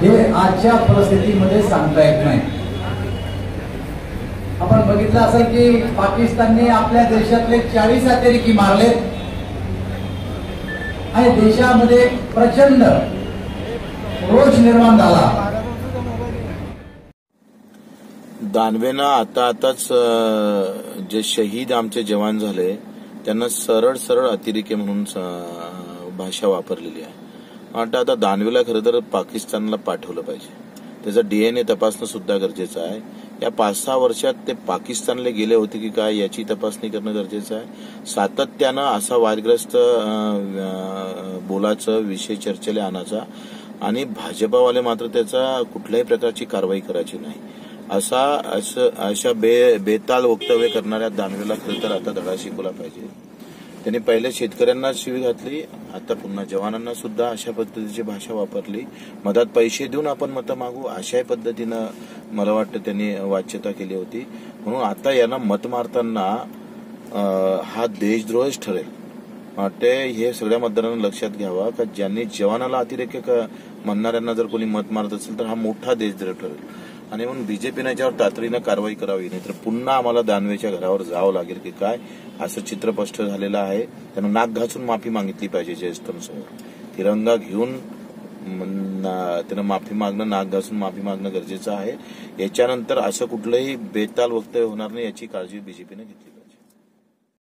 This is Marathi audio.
हे आजच्या परिस्थितीमध्ये सांगता येत नाही। आपण बघितलं असेल की पाकिस्तानने आपल्या देशातले 40 अतिरेकी मारलेत आणि देशामध्ये प्रचंड रोष निर्माण झाला। दानवेनं आताच जे शहीद आमचे जवान झाले त्यांना सरळ सरळ अतिरेकी म्हणून भाषा वापरलेली आहे। वाटतं आता दानवेला खरं तर पाकिस्तानला पाठवलं पाहिजे, त्याचा DNA तपासणं सुद्धा गरजेचं आहे। या 5-6 वर्षात ते पाकिस्तानला गेले होते की काय याची तपासणी करणं गरजेचं आहे। सातत्यानं असा वादग्रस्त बोलाचं विषय चर्चेला आणायचा आणि भाजपावाले मात्र त्याचा कुठल्याही प्रकारची कारवाई करायची नाही। अशा बेताल वक्तव्य करणाऱ्या दानवेला खरं तर आता धडा शिकवला पाहिजे। त्यांनी पहिले शेतकऱ्यांना शिवी घातली, आता पुन्हा जवानांना सुद्धा अशा पद्धतीची भाषा वापरली। मधात पैसे देऊन आपण मतं मागू अशाही पद्धतीनं मला वाटतं त्यांनी वाच्यता केली होती। म्हणून आता यांना मत मारताना हा देशद्रोहच ठरेल। वाटते हे सगळ्या मतदारांना लक्षात घ्यावा का ज्यांनी जवानाला अतिरेक म्हणणाऱ्यांना जर कोणी मत मारत असेल तर हा मोठा देशद्रोह ठरेल आणि म्हणून बीजेपीने याच्यावर तातडीनं कारवाई करावी, नाहीतर पुन्हा आम्हाला दानवेच्या घरावर जावं लागेल की काय असं चित्र स्पष्ट झालेलं आहे। त्यानं नाक घासून माफी मागितली पाहिजे ज्येष्ठांसमोर, तिरंगा घेऊन त्यानं माफी मागणं, नाक घासून माफी मागणं गरजेचं आहे। याच्यानंतर असं कुठलंही बेताल वक्तव्य होणार नाही याची काळजी बीजेपीने घेतली।